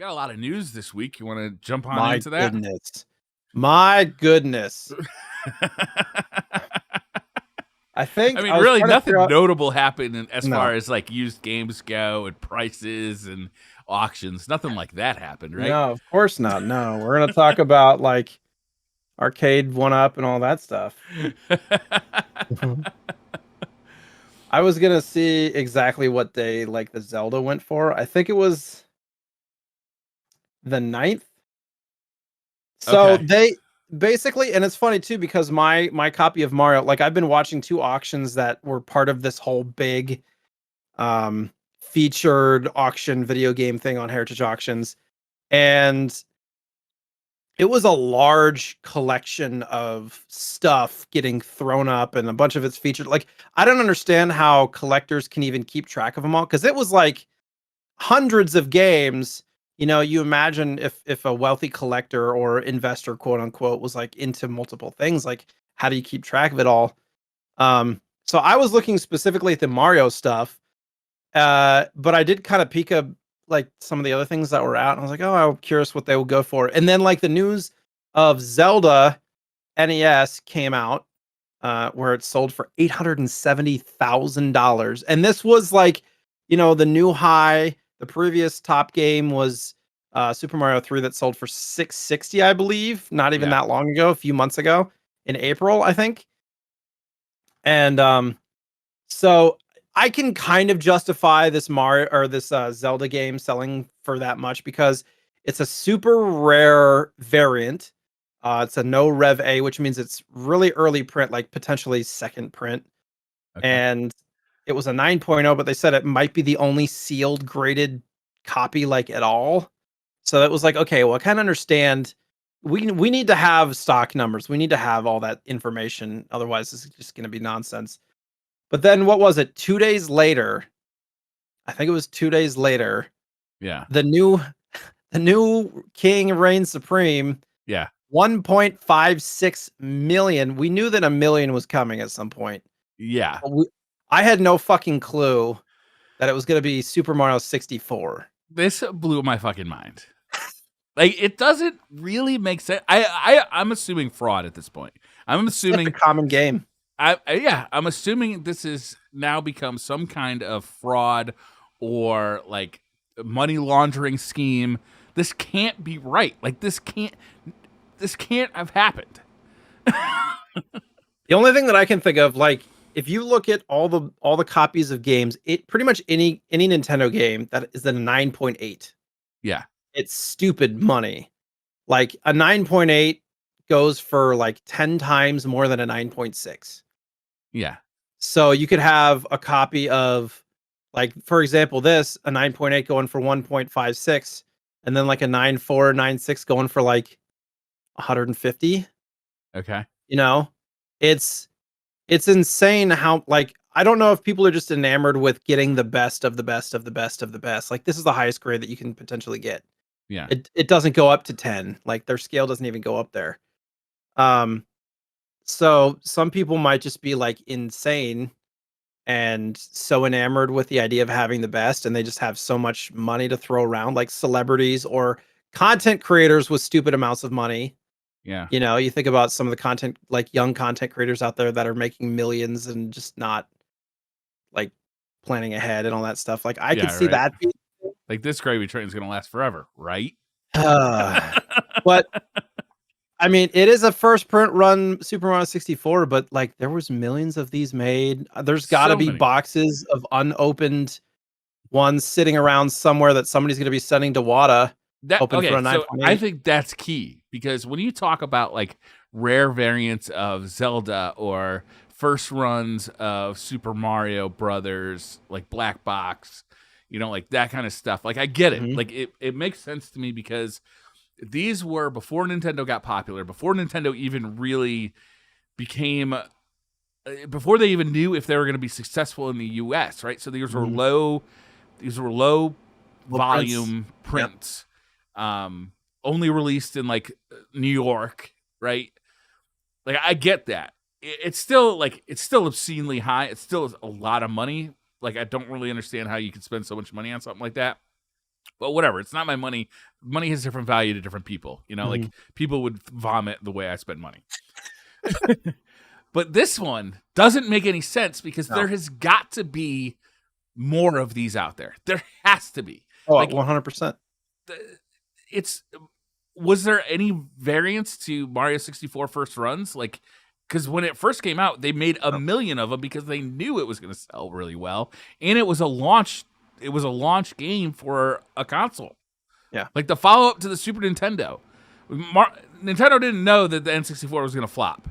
Got a lot of news this week. You want to jump on My into that? goodness. My goodness. I think I I mean, was really, trying to figure nothing out. notable happened as No, far as like used games go and prices and auctions. Nothing like that happened, right? no, of course not. No, we're going to talk about like arcade one up and all that stuff. Mhm. I was going to see exactly what day like the Zelda went for. I think it was the 9th. So Okay. they basically, and it's funny too because my copy of Mario, like I've been watching two auctions that were part of this whole big um featured auction video game thing on Heritage Auctions, and it was a large collection of stuff getting thrown up and a bunch of it's featured. Like I don't understand how collectors can even keep track of them all because it was like hundreds of games. You imagine if a wealthy collector or investor, quote unquote, was like into multiple things, like how do you keep track of it all? So I was looking specifically at the Mario stuff, but I did kind of peek up like some of the other things that were out, and I was like, oh, I'm curious what they will go for. And then like the news of Zelda NES came out, where it sold for $870,000. And this was like, the new high. The previous top game was Super Mario 3 that sold for 660, I believe, not even Yeah. that long ago, a few months ago in April, I think. And so I can kind of justify this Mario or this Zelda game selling for that much because it's a super rare variant. It's a no Rev A, which means it's really early print, like potentially second print. Okay. And it was a 9.0, but they said it might be the only sealed graded copy like at all. So it was like, okay, well, I kind of understand. We need to have stock numbers. We need to have all that information. Otherwise, this is just going to be nonsense. But then what was it? 2 days later, I think it was 2 days later, Yeah. the new king reigns supreme, Yeah. 1.56 million. We knew that a million was coming at some point. Yeah. But I had no fucking clue that it was going to be Super Mario 64. This blew my fucking mind. Like, it doesn't really make sense. I'm assuming fraud at this point. I'm It's such a assuming common game. I'm assuming this is now become some kind of fraud or like money laundering scheme. This can't be right. Like this can't have happened. The only thing that I can think of, like, if you look at all the copies of games, it pretty much any Nintendo game that is a 9.8, Yeah. it's stupid money. Like a 9.8 goes for like 10 times more than a 9.6. Yeah. So you could have a copy of, like, for example, this a 9.8 going for 1.56, and then like a 9.4, 9.6 going for like 150. Okay. You know, it's it's insane how, like, I don't know if people are just enamored with getting the best of the best of the best of the best. Like this is the highest grade that you can potentially get. Yeah. It doesn't go up to 10. Like their scale doesn't even go up there. Um so some people might just be like insane and so enamored with the idea of having the best, and they just have so much money to throw around, like celebrities or content creators with stupid amounts of money. Yeah. You think about some of the content, like young content creators out there that are making millions and just not like planning ahead and all that stuff. Like I could Yeah. see Right. that being Like this gravy train is gonna last forever, right? but I mean, it is a first print run Super Mario 64, but like there was millions of these made. There's got to So be many. boxes of unopened ones sitting around somewhere that somebody's going to be sending to WATA, That hoping for okay, a so I 9.8. think that's key because when you talk about like rare variants of Zelda or first runs of Super Mario Brothers, like Black Box, like that kind of stuff. Like I get it. Mhm. Like it makes sense to me because these were before Nintendo got popular, before Nintendo even really became before they even knew if they were going to be successful in the US, right? So Mhm. these were low Little prints. volume Yep. prints, only released in like New York, right? Like I get that. It's still obscenely high. It still is a lot of money. Like I don't really understand how you could spend so much money on something like that. But whatever, it's not my money. Money has different value to different people. You know, like Mhm. people would vomit the way I spend money. But this one doesn't make any sense because No. there has got to be more of these out there. There has to be. Oh, Like 100%. it's was there any variance to Mario 64 first runs? Like, because when it first came out, they made a No. million of them because they knew it was going to sell really well, and it was a launch. It was a launch game for a console, Yeah. like the follow up to the Super Nintendo. Nintendo didn't know that the N64 was going to flop.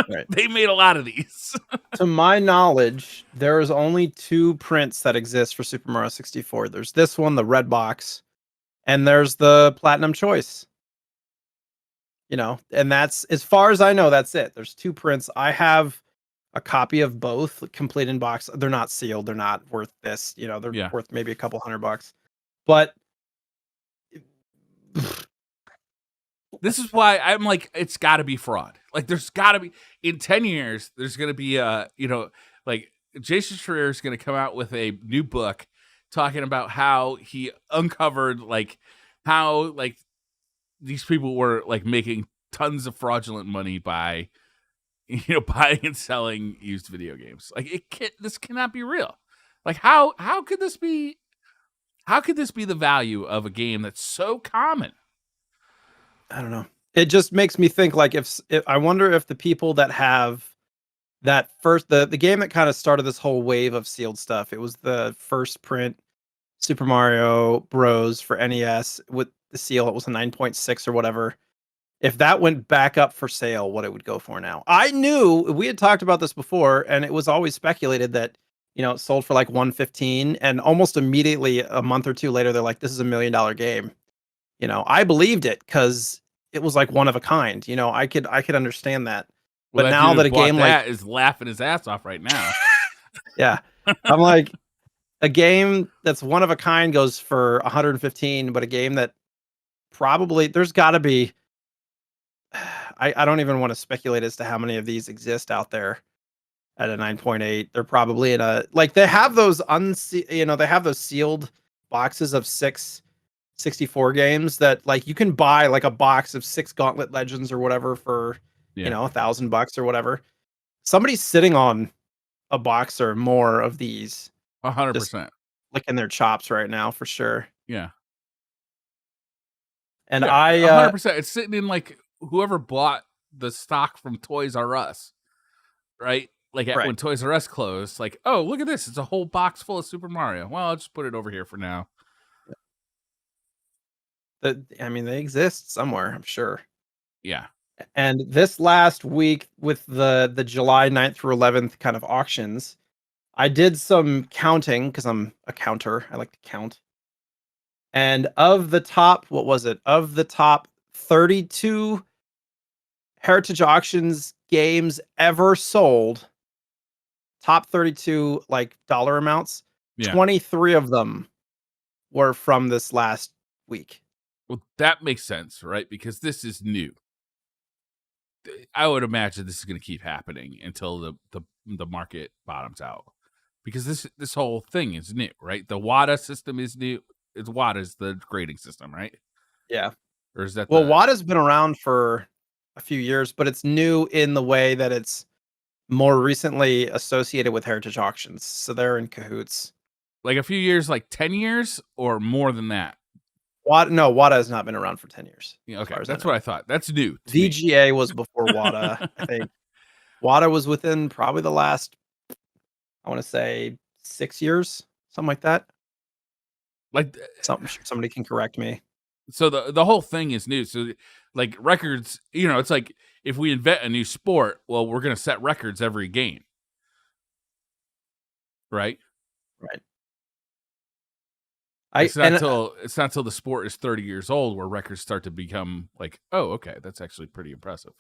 Right. They made a lot of these. To my knowledge, there is only 2 prints that exist for Super Mario 64. There's this one, the red box, and there's the Platinum Choice. You know, and that's as far as I know, that's it. There's 2 prints. I have a copy of both complete in box. They're not sealed. They're not worth this. You know, they're Yeah. worth maybe a couple $100. But This is why I'm like, it's got to be fraud. Like, there's got to be in 10 years. There's going to be like Jason Schreier is going to come out with a new book talking about how he uncovered like how like these people were like making tons of fraudulent money by buying and selling used video games. Like this cannot be real. Like how could this be? How could this be the value of a game that's so common? I don't know. It just makes me think like if I wonder if the people that have that first the game that kind of started this whole wave of sealed stuff. It was the first print Super Mario Bros for NES with the seal. It was a 9.6 or whatever. If that went back up for sale, what it would go for now. I knew we had talked about this before, and it was always speculated that it sold for like 115, and almost immediately a month or two later, they're like, "This is $1 million game." I believed it because it was like one of a kind. I could understand that, Well, but that dude now who that a bought game like that is laughing his ass off right now. yeah, I'm like a game that's one of a kind goes for 115, but a game that probably there's got to be I don't even want to speculate as to how many of these exist out there at a 9.8. They're probably in a like they have those they have those sealed boxes of 64 games that like you can buy like a box of 6 Gauntlet Legends or whatever for, Yeah, $1,000 or whatever. Somebody's sitting on a box or more of these just 100%. licking their chops right now for sure. Yeah, And yeah, I 100%. It's sitting in like whoever bought the stock from Toys R Us, right? Like right. when Toys R Us closed, like, oh, look at this! It's a whole box full of Super Mario. Well, I'll just put it over here for now. I mean they exist somewhere, I'm sure. Yeah, And this last week with the July 9th through 11th kind of auctions, I did some counting because I'm a counter. I like to count. And of the top, what was it? Of the top 32 Heritage Auctions games ever sold, top 32 like dollar amounts, yeah. 23 of them were from this last week. Well, that makes sense, right? Because this is new. I would imagine this is going to keep happening until the market bottoms out, because this whole thing is new, right? The WATA system is new. It's WATA is the grading system, right? Yeah. Or is that Well, the WADA's been around for a few years, but it's new in the way that it's more recently associated with Heritage Auctions. So they're in cahoots. like a few years, like 10 years or more than that? WADA has not been around for 10 years, Yeah, as okay, far as I that's know. what I thought. That's new to me. VGA was before WADA. I think WADA was within probably the last, I want to say 6 years, something like that. Like Somebody can correct me. so the whole thing is new. So like records, it's like if we invent a new sport, well, we're gonna set records every game, right? Right. It's not till the sport is 30 years old where records start to become like, oh, okay, that's actually pretty impressive.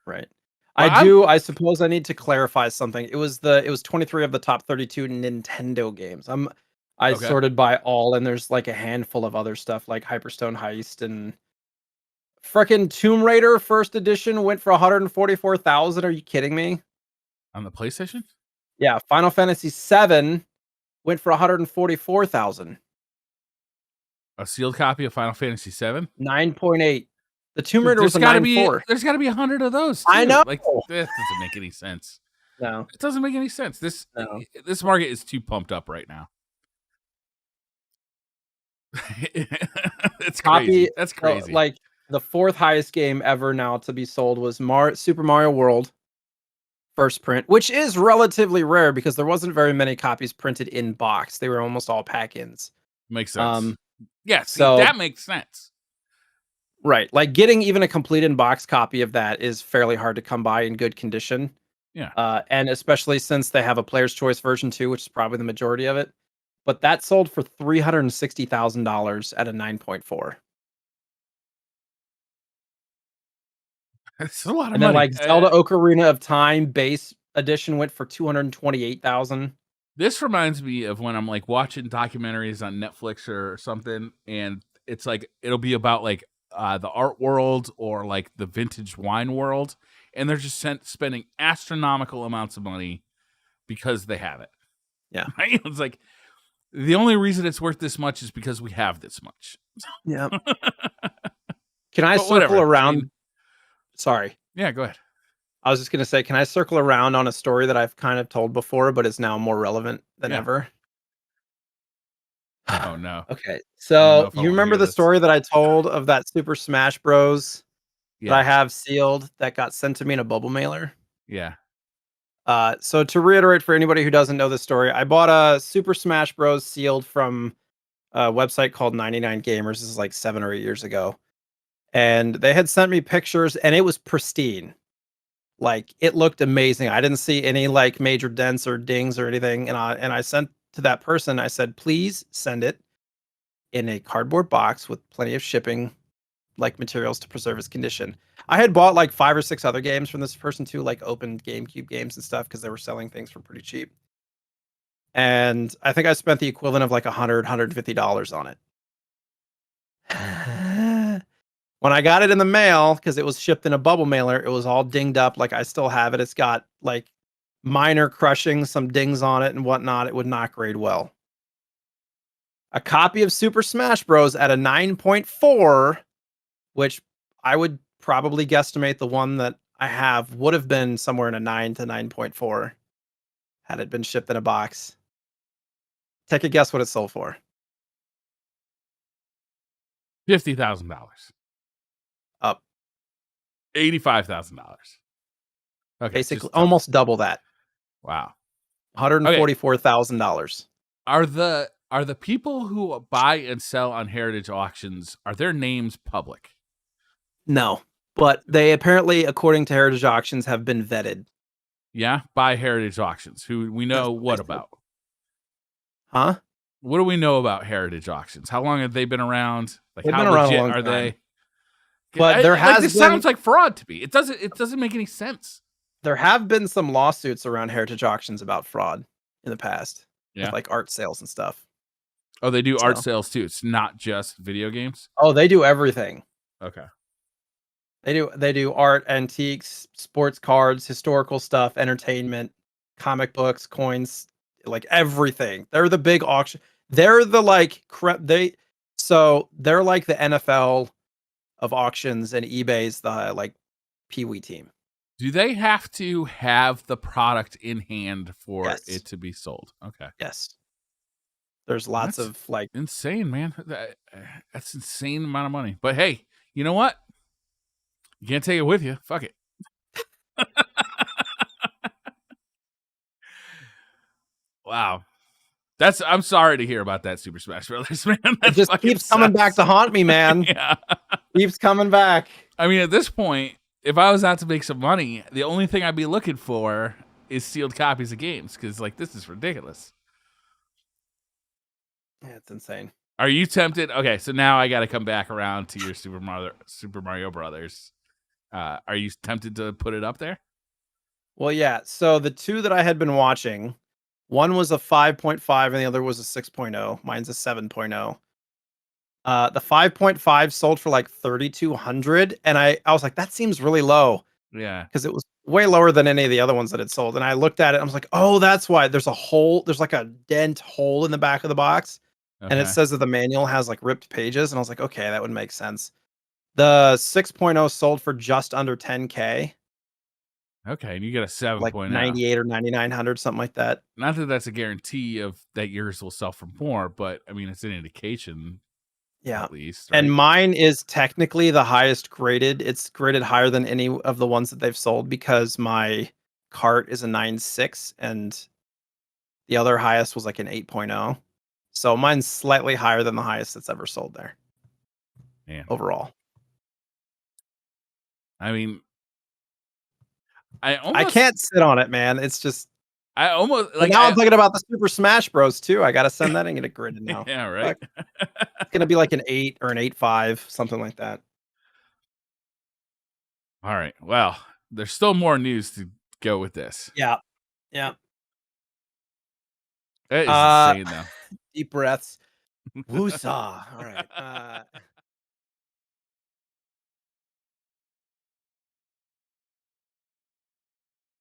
Right. Well, I'm I suppose I need to clarify something. It was 23 of the top 32 Nintendo games. I okay. sorted by all, and there's like a handful of other stuff like Hyperstone Heist and frickin' Tomb Raider first edition went for 144,000. Are you kidding me? On the PlayStation? Yeah, Final Fantasy 7 went for 144,000. A sealed copy of Final Fantasy VII. 9.8. The Tomb Dude, Raider was a 9.4. there's got to be 100 of those I too. know. Like that doesn't make any sense. No, It doesn't make any sense. no. This market is too pumped up right now. It's Copy, crazy. That's crazy. like the fourth highest game ever now to be sold was Super Mario World first print, which is relatively rare because there wasn't very many copies printed in box. They were almost all pack-ins. Makes sense. Um, Yeah, see, so that makes sense. right, like getting even a complete in box copy of that is fairly hard to come by in good condition. Yeah. And especially since they have a player's choice version too, which is probably the majority of it. But that sold for $360,000 at a 9.4. It's a lot of And then money. like Zelda Ocarina of Time base edition went for 228,000. This reminds me of when I'm like watching documentaries on Netflix or something, and it's like it'll be about like the art world or like the vintage wine world, and they're just spending astronomical amounts of money because they have it. Yeah. Right? It's like the only reason it's worth this much is because we have this much. Yeah. Can I But circle whatever. around? I mean, Sorry. yeah, go ahead. I was just going to say, can I circle around on a story that I've kind of told before, but is now more relevant than Yeah. ever? Oh no. Okay. I don't know So if I you want to remember hear the this. story that I told of that Super Smash Bros. That I Yeah. have sealed that got sent to me in a bubble mailer? Yeah. So to reiterate for anybody who doesn't know the story, I bought a Super Smash Bros. Sealed from a website called 99 Gamers. This is like 7 or 8 years ago. And they had sent me pictures and it was pristine. Like it looked amazing. I didn't see any like major dents or dings or anything. And I sent to that person, I said, please send it in a cardboard box with plenty of shipping like materials to preserve its condition. I had bought like 5 or 6 other games from this person too, like open GameCube games and stuff, because they were selling things for pretty cheap. And I think I spent the equivalent of like $150 on it. When I got it in the mail, because it was shipped in a bubble mailer, it was all dinged up. Like I still have it. It's got like minor crushing, some dings on it and whatnot. It would not grade well. A copy of Super Smash Bros. At a 9.4, which I would probably guesstimate the one that I have would have been somewhere in a 9 to 9.4 had it been shipped in a box. Take a guess what it sold for. $50,000. Up. $85,000. Okay. Basically almost double that. Wow. $144,000. Are the people who buy and sell on Heritage Auctions, are their names public? No, but they apparently, according to Heritage Auctions, have been vetted. Yeah, by Heritage Auctions, who we know That's what what about. Huh? What do we know about Heritage Auctions? How long have they been around? Like They've how been around a legit long are time. they? But there has this been, sounds like fraud to me. It doesn't make any sense. there have been some lawsuits around Heritage Auctions about fraud in the past Yeah. with like art sales and stuff. Oh, they do art So. sales too. It's not just video games. Oh, they do everything. Okay. They do art, antiques, sports cards, historical stuff, entertainment, comic books, coins, like everything. They're the big auction. They're the like they're like the NFL of auctions, and eBay's the like Pee Wee team. Do they have to have the product in hand for Yes. it to be sold? Okay. Yes. There's lots That's of like insane, man. That's insane amount of money. But hey, you know what? You can't take it with you. Fuck it. Wow. I'm sorry to hear about that Super Smash Brothers, man. That it just fucking keeps coming back sucks. to haunt me, man. Yeah. Keeps coming back. I mean, at this point, if I was out to make some money, the only thing I'd be looking for is sealed copies of games, because like this is ridiculous. Yeah, it's insane. Are you tempted? Okay, so now I got to come back around to your Super Mario Brothers. Are you tempted to put it up there? Well, yeah. So the two that I had been watching, one was a 5.5 and the other was a 6.0. Mine's a 7.0. The 5.5 sold for like 3,200, and I was like, that seems really low. Yeah, because it was way lower than any of the other ones that had sold. And I looked at it, and I was like, oh, that's why there's a hole. There's like a dent hole in the back of the box. and it Okay. says that the manual has like ripped pages, and I was like, okay, that would make sense. The 6.0 sold for just under 10K, Okay, and you get a like 7.0. 98 or 9900, something like that. Not that that's a guarantee of that yours will sell for more, but I mean, it's an indication Yeah. at least, And right? mine is technically the highest graded. It's graded higher than any of the ones that they've sold because my cart is a 9.6 and the other highest was like an 8.0. So mine's slightly higher than the highest that's ever sold there Man, overall. I mean, I I almost, can't sit on it, man. It's just I almost well, like now I'm thinking about the Super Smash Bros. Too. I gotta send that and get it graded now. yeah, right. Fuck. It's gonna be like an 8 or an 8.5, something like that. All right. Well, there's still more news to go with this. Yeah. Yeah. That is Uh insane, though. deep breaths. Woosah. All right.